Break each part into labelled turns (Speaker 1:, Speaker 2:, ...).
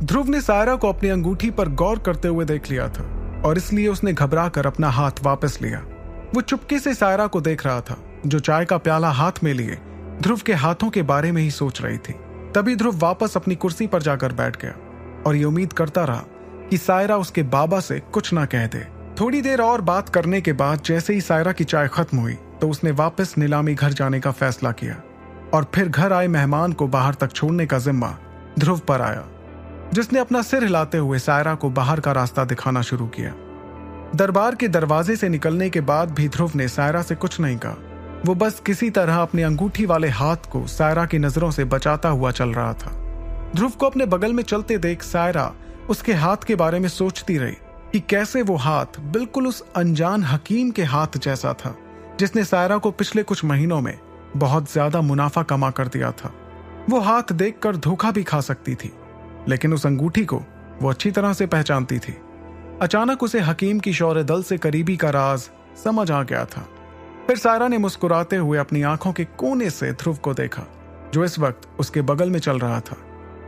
Speaker 1: ध्रुव ने सायरा को अपनी अंगूठी पर गौर करते हुए देख लिया था और इसलिए उसने घबराकर अपना हाथ वापस लिया। वो चुपके से सायरा को देख रहा था, जो चाय का प्याला हाथ में लिए ध्रुव के हाथों के बारे में ही सोच रही थी। तभी ध्रुव वापस अपनी कुर्सी पर जाकर बैठ गया और ये उम्मीद करता रहा कि सायरा उसके बाबा से कुछ ना कह दे। थोड़ी देर और बात करने के बाद जैसे ही सायरा की चाय खत्म हुई तो उसने वापस नीलामी घर जाने का फैसला किया और फिर घर आए मेहमान को बाहर तक छोड़ने का जिम्मा ध्रुव पर आया, जिसने अपना सिर हिलाते हुए सायरा को बाहर का रास्ता दिखाना शुरू किया। दरबार के दरवाजे से निकलने के बाद भी ध्रुव ने सायरा से कुछ नहीं कहा। वो बस किसी तरह अपनी अंगूठी वाले हाथ को सायरा की नजरों से बचाता हुआ चल रहा था। ध्रुव को अपने बगल में चलते देख सायरा उसके हाथ के बारे में सोचती रही कि कैसे वो हाथ बिल्कुल उस अनजान हकीम के हाथ जैसा था, जिसने सायरा को पिछले कुछ महीनों में बहुत ज्यादा मुनाफा कमा कर दिया था। वो हाथ देखकर धोखा भी खा सकती थी, लेकिन उस अंगूठी को वो अच्छी तरह से पहचानती थी। अचानक उसे हकीम की शौर्य दल से करीबी का राज समझ आ गया था। फिर सायरा ने मुस्कुराते हुए अपनी आंखों के कोने से ध्रुव को देखा, जो इस वक्त उसके बगल में चल रहा था।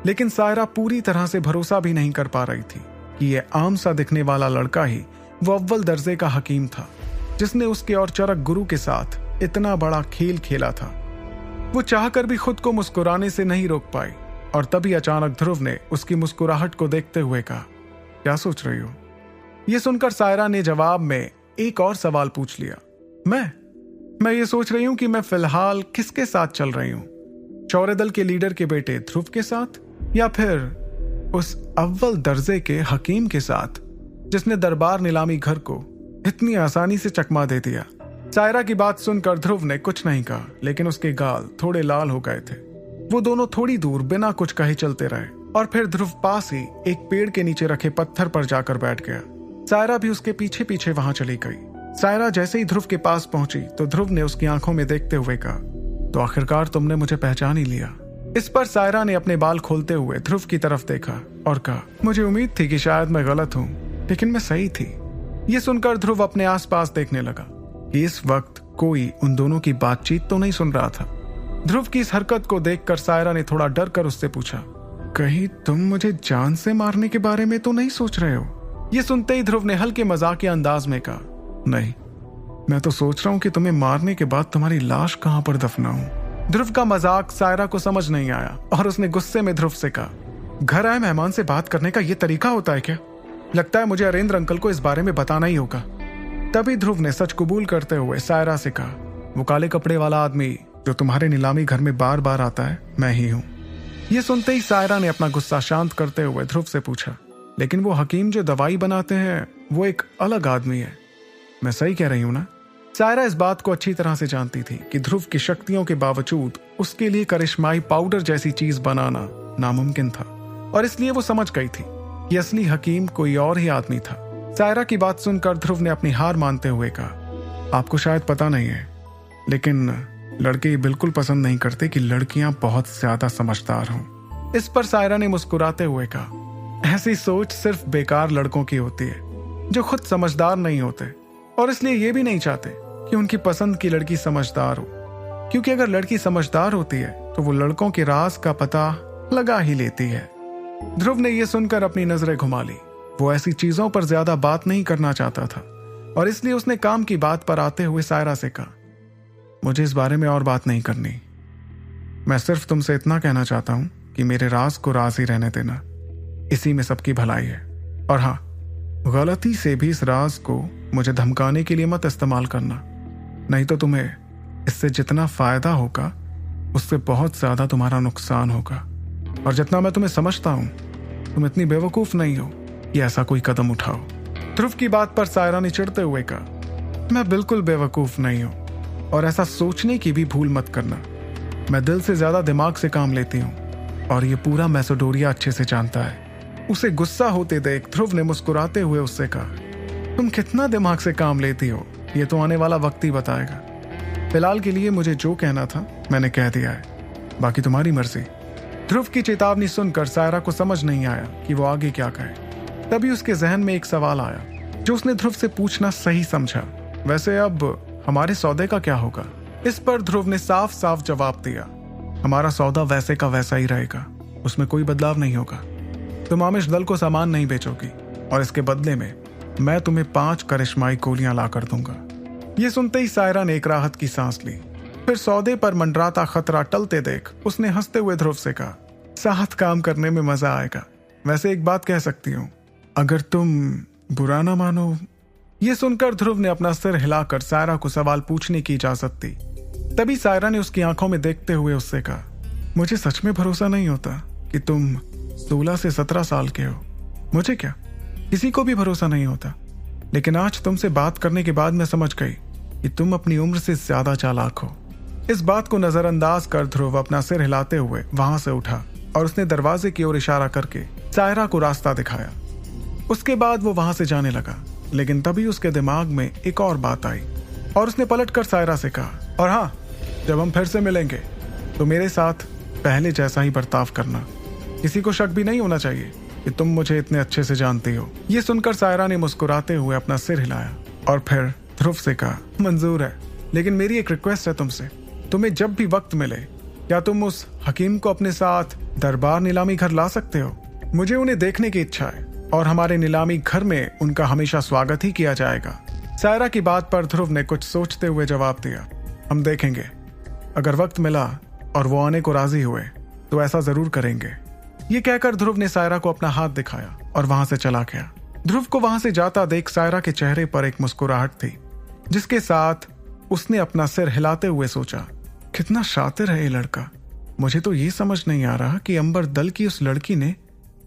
Speaker 1: लेकिन सायरा पूरी तरह से भरोसा भी नहीं कर पा रही थी कि यह आम सा दिखने वाला लड़का ही वो अव्वल दर्जे का हकीम था, जिसने उसके और चरक गुरु के साथ इतना बड़ा खेल खेला था। वो चाहकर भी खुद को मुस्कुराने से नहीं रोक पाई और तभी अचानक ध्रुव ने उसकी मुस्कुराहट को देखते हुए कहा, क्या सोच रही हो? यह सुनकर सायरा ने जवाब में एक और सवाल पूछ लिया। मैं ये सोच रही हूं कि मैं फिलहाल किसके साथ चल रही हूं, शौर्य दल के लीडर के बेटे ध्रुव के साथ या फिर उस अव्वल दर्जे के हकीम के साथ, जिसने दरबार नीलामी घर को इतनी आसानी से चकमा दे दिया। सायरा की बात सुनकर ध्रुव ने कुछ नहीं कहा, लेकिन उसके गाल थोड़े लाल हो गए थे। वो दोनों थोड़ी दूर बिना कुछ कहे चलते रहे और फिर ध्रुव पास ही एक पेड़ के नीचे रखे पत्थर पर जाकर बैठ गया। सायरा भी उसके पीछे पीछे वहां चली गई। सायरा जैसे ही ध्रुव के पास पहुंची तो ध्रुव ने उसकी आंखों में देखते हुए कहा, तो आखिरकार तुमने मुझे पहचान ही लिया। इस पर सायरा ने अपने बाल खोलते हुए ध्रुव की तरफ देखा और कहा, मुझे उम्मीद थी कि शायद मैं गलत हूं, लेकिन मैं सही थी। ये सुनकर ध्रुव अपने आसपास देखने लगा कि इस वक्त कोई उन दोनों की बातचीत तो नहीं सुन रहा था। ध्रुव की इस हरकत को देखकर सायरा ने थोड़ा डर कर उससे पूछा, कहीं तुम मुझे जान से मारने के बारे में तो नहीं सोच रहे हो? ये सुनते ही ध्रुव ने हल्के मजाकिया अंदाज में कहा, नहीं, मैं तो सोच रहा हूं कि तुम्हें मारने के बाद तुम्हारी लाश कहां पर दफनाऊं। ध्रुव का मजाक सायरा को समझ नहीं आया और उसने गुस्से में ध्रुव से कहा, घर आए मेहमान से बात करने का यह तरीका होता है क्या? लगता है मुझे अरेंद्र अंकल को इस बारे में बताना ही होगा। तभी ध्रुव ने सच कबूल करते हुए सायरा से कहा, वो काले कपड़े वाला आदमी जो तुम्हारे नीलामी घर में बार बार आता है, मैं ही हूं। ये सुनते ही सायरा ने अपना गुस्सा शांत करते हुए ध्रुव से पूछा, लेकिन वो हकीम जो दवाई बनाते हैं वो एक अलग आदमी है, मैं सही कह रही हूं ना? सायरा इस बात को अच्छी तरह से जानती थी कि ध्रुव की शक्तियों के बावजूद उसके लिए करिश्माई पाउडर जैसी चीज बनाना नामुमकिन था और इसलिए वो समझ गई थी कि असली हकीम कोई और ही आदमी था। सायरा की बात सुनकर ध्रुव ने अपनी हार मानते हुए कहा, आपको शायद पता नहीं है, लेकिन लड़के बिल्कुल पसंद नहीं करते कि लड़कियां बहुत ज्यादा समझदार हों। इस पर सायरा ने मुस्कुराते हुए कहा, ऐसी सोच सिर्फ बेकार लड़कों की होती है जो खुद समझदार नहीं होते और इसलिए ये भी नहीं चाहते कि उनकी पसंद की लड़की समझदार हो, क्योंकि अगर लड़की समझदार होती है तो वो लड़कों के राज का पता लगा ही लेती है। ध्रुव ने यह सुनकर अपनी नजरें घुमा ली। वो ऐसी चीजों पर ज्यादा बात नहीं करना चाहता था और इसलिए उसने काम की बात पर आते हुए सायरा से कहा, मुझे इस बारे में और बात नहीं करनी, मैं सिर्फ तुमसे इतना कहना चाहता हूं कि मेरे राज को राज ही रहने देना, इसी में सबकी भलाई है। और हाँ, गलती से भी इस राज को मुझे धमकाने के लिए मत इस्तेमाल करना, नहीं तो तुम्हें इससे जितना फायदा होगा उससे बहुत ज्यादा तुम्हारा नुकसान होगा। और जितना मैं तुम्हें समझता हूं, तुम इतनी बेवकूफ नहीं हो कि ऐसा कोई कदम उठाओ। ध्रुव की बात पर सायरा ने चिढ़ते हुए कहा, मैं बिल्कुल बेवकूफ नहीं हूं और ऐसा सोचने की भी भूल मत करना। मैं दिल से ज्यादा दिमाग से काम लेती हूं और ये पूरा मैसेडोरिया अच्छे से जानता है। उसे गुस्सा होते देख ध्रुव ने मुस्कुराते हुए उससे कहा, तुम कितना दिमाग से काम लेती हो ये तो आने वाला वक्त ही बताएगा। फिलहाल के लिए मुझे जो कहना था मैंने कह दिया है, बाकी तुम्हारी मर्जी। ध्रुव की चेतावनी सुनकर सायरा को समझ नहीं आया कि वो आगे क्या कहे। तभी उसके जहन में एक सवाल आया जो उसने ध्रुव से पूछना सही समझा, वैसे अब हमारे सौदे का क्या होगा? इस पर ध्रुव ने साफ साफ जवाब दिया, हमारा सौदा वैसे का वैसा ही रहेगा, उसमें कोई बदलाव नहीं होगा। तुम आमिश दल को सामान नहीं बेचोगी और इसके बदले में मैं तुम्हें 5 करिश्माई गोलियां ला कर दूंगा। ये सुनते ही सायरा ने एक राहत की सांस ली। फिर सौदे पर मंडराता खतरा टलते देख उसने हंसते हुए ध्रुव से कहा, साथ काम करने में मजा आएगा। वैसे एक बात कह सकती हूँ, अगर तुम बुरा ना मानो। ये सुनकर ध्रुव ने अपना सिर हिलाकर सायरा को सवाल पूछने की इजाजत दी। तभी सायरा ने उसकी आंखों में देखते हुए उससे कहा, मुझे सच में भरोसा नहीं होता कि तुम 16 से 17 साल के हो। मुझे क्या, किसी को भी भरोसा नहीं होता, लेकिन आज तुमसे बात करने के बाद मैं समझ गई कि तुम अपनी उम्र से ज्यादा चालाक हो। इस बात को नजरअंदाज कर ध्रुव अपना सिर हिलाते हुए वहां से उठा और उसने दरवाजे की ओर इशारा करके सायरा को रास्ता दिखाया। उसके बाद वो वहां से जाने लगा, लेकिन तभी उसके दिमाग में एक और बात आई और उसने पलटकर सायरा से कहा, और हाँ, जब हम फिर से मिलेंगे तो मेरे साथ पहले जैसा ही बर्ताव करना। किसी को शक भी नहीं होना चाहिए कि तुम मुझे इतने अच्छे से जानती हो। ये सुनकर सायरा ने मुस्कुराते हुए अपना सिर हिलाया और फिर ध्रुव से कहा, मंजूर है, लेकिन मेरी एक रिक्वेस्ट है तुमसे। तुम्हें जब भी वक्त मिले, क्या तुम उस हकीम को अपने साथ दरबार नीलामी घर ला सकते हो? मुझे उन्हें देखने की इच्छा है और हमारे नीलामी घर में उनका हमेशा स्वागत ही किया जाएगा। सायरा की बात पर ध्रुव ने कुछ सोचते हुए जवाब दिया, हम देखेंगे। अगर वक्त मिला और वो आने को राजी हुए तो ऐसा जरूर करेंगे। ये कहकर ध्रुव ने सायरा को अपना हाथ दिखाया और वहां से चला गया। ध्रुव को वहां से जाता देख सायरा के चेहरे पर एक मुस्कुराहट थी, जिसके साथ उसने अपना सिर हिलाते हुए सोचा, कितना शातिर है ये लड़का। मुझे तो ये समझ नहीं आ रहा कि अंबर दल की उस लड़की ने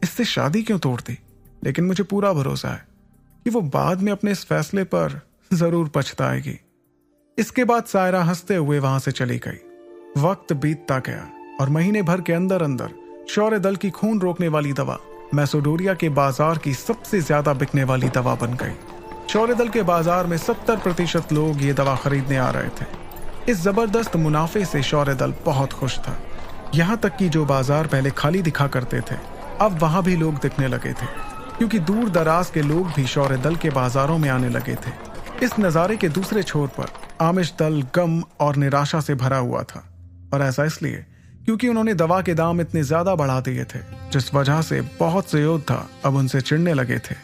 Speaker 1: इससे शादी क्यों तोड़ दी, लेकिन मुझे पूरा भरोसा है कि वो बाद में अपने इस फैसले पर जरूर पछताएगी। इसके बाद सायरा हंसते हुए वहां से चली गई। वक्त बीतता गया और महीने भर के अंदर अंदर शौर्य दल की खून रोकने वाली दवा मैसोडोरिया के बाजार की सबसे ज्यादा बिकने वाली दवा बन गई। शौर्य दल के बाजार में 70% लोग ये दवा खरीदने आ रहे थे। इस जबरदस्त मुनाफे से शौर्य दल बहुत खुश था। यहाँ तक कि जो बाजार पहले खाली दिखा करते थे, अब वहां भी लोग दिखने लगे थे, क्योंकि दूर दराज के लोग भी शौर्य दल के बाजारों में आने लगे थे। इस नज़ारे के दूसरे छोर पर आमिश दल गम और निराशा से भरा हुआ था, और ऐसा इसलिए क्योंकि उन्होंने दवा के दाम इतने ज्यादा बढ़ा दिए थे, जिस वजह से बहुत से योद्धा अब उनसे चिढ़ने लगे थे।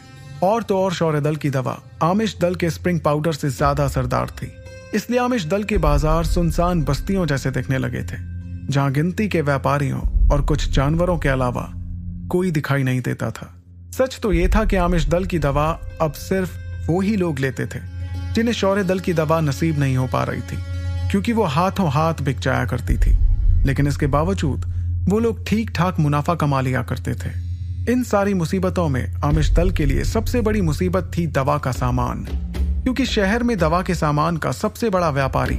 Speaker 1: और तो और शौर्य दल की दवा आमिश दल के स्प्रिंग पाउडर से ज्यादा असरदार थी, इसलिए आमिश दल के बाजार सुनसान बस्तियों जैसे दिखने लगे थे, जहां गिनती के व्यापारियों और कुछ जानवरों के अलावा कोई दिखाई नहीं देता था। सच तो यह था कि आमिश दल की दवा अब सिर्फ वो ही लोग लेते थे जिन्हें शौर्य दल की दवा नसीब नहीं हो पा रही थी, क्योंकि वो हाथों हाथ बिक जाया करती थी। लेकिन इसके बावजूद वो लोग ठीक ठाक मुनाफा कमा लिया करते थे। इन सारी मुसीबतों में आमिश दल के लिए सबसे बड़ी मुसीबत थी दवा का सामान, क्योंकि शहर में दवा के सामान का सबसे बड़ा व्यापारी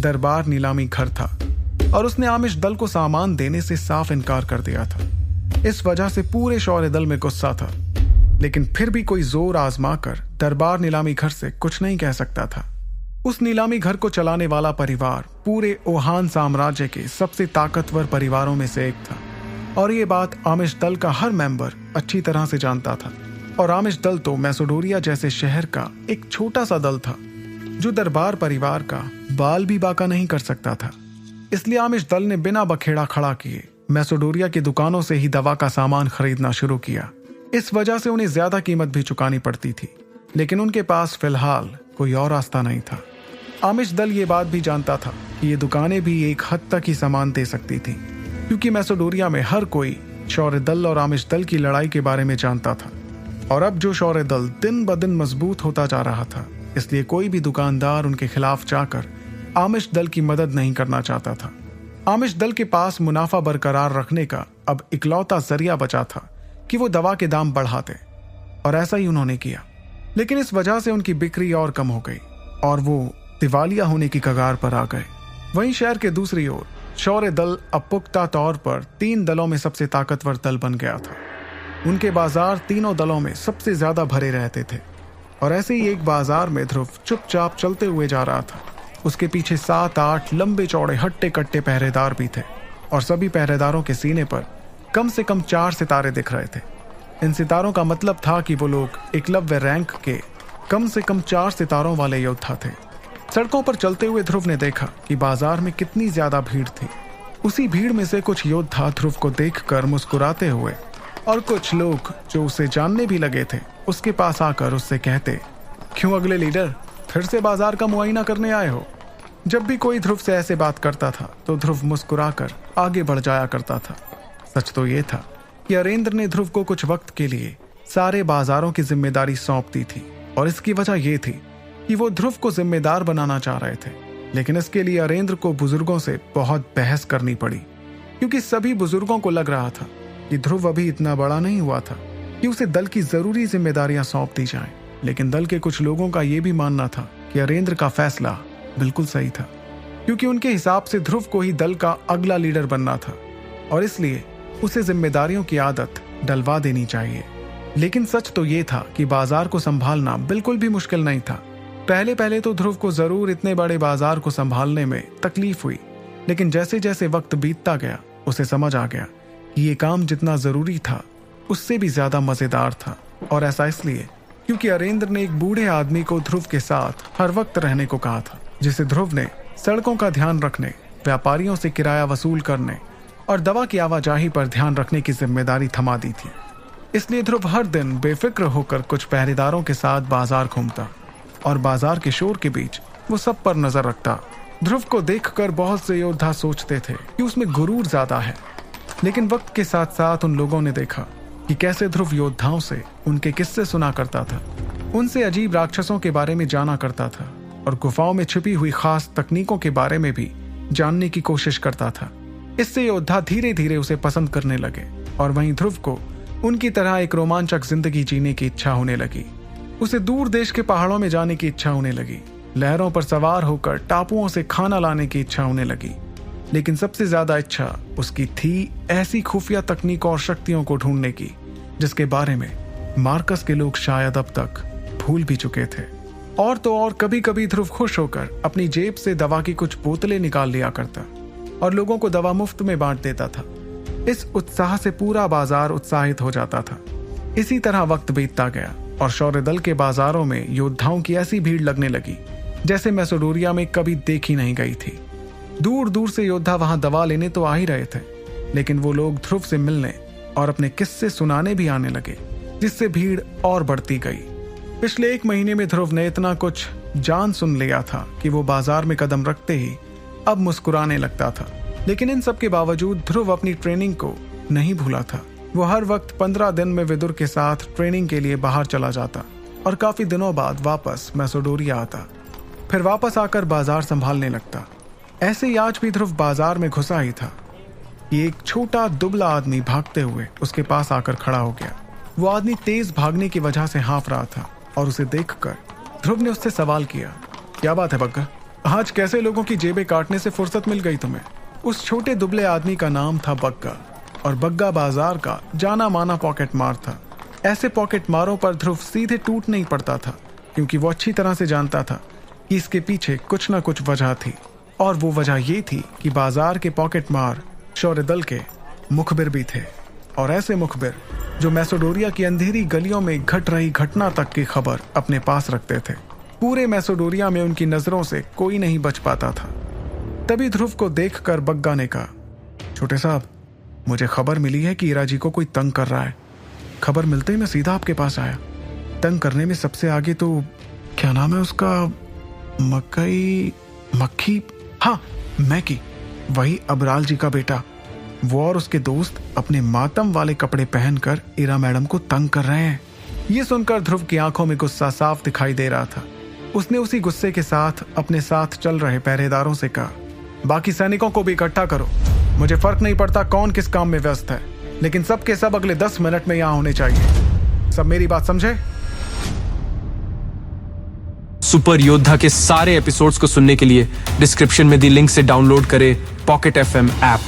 Speaker 1: दरबार नीलामी घर था, और उसने आमिश दल को सामान देने से साफ इनकार कर दिया था। इस वजह से पूरे शौर्य दल में गुस्सा था, लेकिन फिर भी कोई जोर आजमा कर दरबार नीलामी घर से कुछ नहीं कह सकता था। उस नीलामी घर को चलाने वाला परिवार पूरे ओहान साम्राज्य के सबसे ताकतवर परिवारों में से एक था, और ये बात आमिश दल का हर मेंबर अच्छी तरह से जानता था। और आमिश दल तो मैसोडोरिया जैसे शहर का एक छोटा सा दल था, जो दरबार परिवार का बाल भी बाका नहीं कर सकता था। इसलिए आमिश दल ने बिना बखेड़ा खड़ा किए मैसोडोरिया की दुकानों से ही दवा का सामान खरीदना शुरू किया। इस वजह से उन्हें ज्यादा कीमत भी चुकानी पड़ती थी, लेकिन उनके पास फिलहाल कोई और रास्ता नहीं था। आमिश दल ये बात भी जानता था कि ये दुकानें भी एक हद तक ही सामान दे सकती थी, क्योंकि मैसोडोरिया में हर कोई शौर्य दल और आमिश दल की लड़ाई के बारे में जानता था। और अब जो शौर्य दल दिन ब दिन मजबूत होता जा रहा था, इसलिए कोई भी दुकानदार उनके खिलाफ जाकर आमिश दल की मदद नहीं करना चाहता था। आमिश दल के पास मुनाफा बरकरार रखने का अब इकलौता जरिया बचा था कि वो दवा के दाम बढ़ाते, और ऐसा ही उन्होंने किया। लेकिन इस वजह से उनकी बिक्री और कम हो गई और वो दिवालिया होने की कगार पर आ गए। वहीं शहर के दूसरी ओर शौर्य दल अब पुख्ता तौर पर 3 दलों में सबसे ताकतवर दल बन गया था। उनके बाजार तीनों दलों में सबसे ज्यादा भरे रहते थे, और ऐसे ही एक बाजार में ध्रुव चुपचाप चलते हुए जा रहा था। उसके पीछे 7-8 लंबे चौड़े हट्टे कट्टे पहरेदार भी थे, और सभी पहरेदारों के सीने पर कम से कम 4 सितारे दिख रहे थे। इन सितारों का मतलब था कि वो लोग एकलव्य रैंक के कम से कम 4 सितारों वाले योद्धा थे। सड़कों पर चलते हुए ध्रुव ने देखा कि बाजार में कितनी ज्यादा भीड़ थी। उसी भीड़ में से कुछ योद्धा ध्रुव को देखकर मुस्कुराते हुए और कुछ लोग जो उसे जानने भी लगे थे उसके पास आकर उससे कहते, क्यों अगले लीडर, फिर से बाजार का मुआयना करने आए हो? जब भी कोई ध्रुव से ऐसे बात करता था तो ध्रुव मुस्कुराकर आगे बढ़ जाया करता था। सच तो ये था कि अरेंद्र ने ध्रुव को कुछ वक्त के लिए सारे बाजारों की जिम्मेदारी सौंप दी थी, और इसकी वजह यह थी कि वो ध्रुव को जिम्मेदार बनाना चाह रहे थे। लेकिन इसके लिए अरेंद्र को बुजुर्गों से बहुत बहस करनी पड़ी, क्योंकि सभी बुजुर्गों को लग रहा था कि ध्रुव अभी इतना बड़ा नहीं हुआ था कि उसे दल की जरूरी जिम्मेदारियां सौंप दी जाएं। लेकिन दल के कुछ लोगों का यह भी मानना था कि अरेंद्र का फैसला बिल्कुल सही था, क्योंकि उनके हिसाब से ध्रुव को ही दल का अगला लीडर बनना था और इसलिए उसे जिम्मेदारियों की आदत डलवा देनी चाहिए। लेकिन सच तो ये था कि बाजार को संभालना बिल्कुल भी मुश्किल नहीं था। पहले पहले तो ध्रुव को जरूर इतने बड़े बाजार को संभालने में तकलीफ हुई, लेकिन जैसे जैसे वक्त बीतता गया उसे समझ आ गया कि ये काम जितना जरूरी था उससे भी ज्यादा मजेदार था। और ऐसा इसलिए क्योंकि अरेंद्र ने एक बूढ़े आदमी को ध्रुव के साथ हर वक्त रहने को कहा था, जिसे ध्रुव ने सड़कों का ध्यान रखने, व्यापारियों से किराया वसूल करने और दवा की आवाजाही पर ध्यान रखने की जिम्मेदारी थमा दी थी। इसलिए ध्रुव हर दिन बेफिक्र होकर कुछ पहरेदारों के साथ बाजार घूमता और बाजार के शोर के बीच वो सब पर नजर रखता। ध्रुव को देखकर बहुत से योद्धा सोचते थे कि उसमें गुरूर ज्यादा है, लेकिन वक्त के साथ साथ उन लोगों ने देखा कि कैसे ध्रुव योद्धाओं से उनके किस्से सुना करता था, उनसे अजीब राक्षसों के बारे में जाना करता था और गुफाओं में छिपी हुई खास तकनीकों के बारे में भी जानने की कोशिश करता था। इससे योद्धा धीरे धीरे उसे पसंद करने लगे और वहीं ध्रुव को उनकी तरह एक रोमांचक जिंदगी जीने की इच्छा होने लगी। उसे दूर देश के पहाड़ों में जाने की इच्छा होने लगी, लहरों पर सवार होकर टापुओं से खाना लाने की इच्छा होने लगी। लेकिन सबसे ज्यादा इच्छा उसकी थी ऐसी खुफिया तकनीकों और शक्तियों को ढूंढने की जिसके बारे में मार्कस के लोग शायद अब तक भूल भी चुके थे। और तो और कभी कभी ध्रुव खुश होकर अपनी जेब से दवा की कुछ बोतलें निकाल लिया करता और लोगों को दवा मुफ्त में बांट देता था। इस उत्साह से पूरा बाजार उत्साहित हो जाता था। इसी तरह वक्त बीतता गया और शौर्य दल के बाजारों में योद्धाओं की ऐसी भीड़ लगने लगी जैसे मैसेडोनिया में कभी देखी नहीं गई थी। दूर दूर से योद्धा वहां दवा लेने तो आ ही रहे थे, लेकिन वो लोग ध्रुव से मिलने और अपने किस्से सुनाने भी आने लगे, जिससे भीड़ और बढ़ती गई। पिछले 1 महीने में ध्रुव ने इतना कुछ जान सुन लिया था कि वो बाजार में कदम रखते ही अब मुस्कुराने लगता था। लेकिन इन सब के बावजूद ध्रुव अपनी ट्रेनिंग को नहीं भूला था। वो हर वक्त 15 दिन में विदुर के साथ ट्रेनिंग के लिए बाहर चला जाता और काफी दिनों बाद वापस मैसेडोनिया आता, फिर वापस आकर बाजार संभालने लगता। ऐसे ही आज भी ध्रुव बाजार में घुसा ही था कि एक छोटा दुबला आदमी भागते हुए उसके पास आकर खड़ा हो गया। वो आदमी तेज भागने की वजह से हाँफ रहा था और उसे देखकर ध्रुव ने उससे सवाल किया, क्या बात है बग्गा, आज कैसे लोगों की जेबें काटने से फुर्सत मिल गई तुम्हें? उस छोटे दुबले आदमी का नाम था बग्गा और बग्गा बाजार का जाना माना पॉकेट मार था। ऐसे पॉकेट मारों पर ध्रुव सीधे टूट नहीं पड़ता था, क्योंकि वो अच्छी तरह से जानता था कि इसके पीछे कुछ न कुछ वजह थी, और वो वजह ये थी कि बाजार के पॉकेट मार शौर्य दल के मुखबिर भी थे, और ऐसे मुखबिर जो मैसेडोनिया की अंधेरी गलियों में घट रही घटना तक की खबर अपने पास रखते थे। पूरे मैसेडोनिया में उनकी नजरों से कोई नहीं बच पाता था। तभी ध्रुव को देखकर बग्गा ने कहा, छोटे साहब, मुझे खबर मिली है कि ईरा जी को कोई तंग कर रहा है। खबर मिलते ही मैं सीधा आपके पास आया। तंग करने में सबसे आगे तो क्या नाम है उसका, मक्खी, हाँ मैकी, वही अबराल जी का बेटा। वो और उसके दोस्त अपने मातम वाले कपड़े पहनकर ईरा मैडम को तंग कर रहे हैं। ये सुनकर ध्रुव की आंखों में गुस्सा साफ दिखाई दे रहा था। उसने उसी गुस्से के साथ अपने साथ चल रहे पहरेदारों से कहा, बाकी सैनिकों को भी इकट्ठा करो। मुझे फर्क नहीं पड़ता कौन किस काम में व्यस्त है, लेकिन सबके सब अगले 10 मिनट में यहां होने चाहिए। सब मेरी बात समझे?
Speaker 2: सुपर योद्धा के सारे एपिसोड्स को सुनने के लिए डिस्क्रिप्शन में दी लिंक से डाउनलोड करें पॉकेट FM ऐप।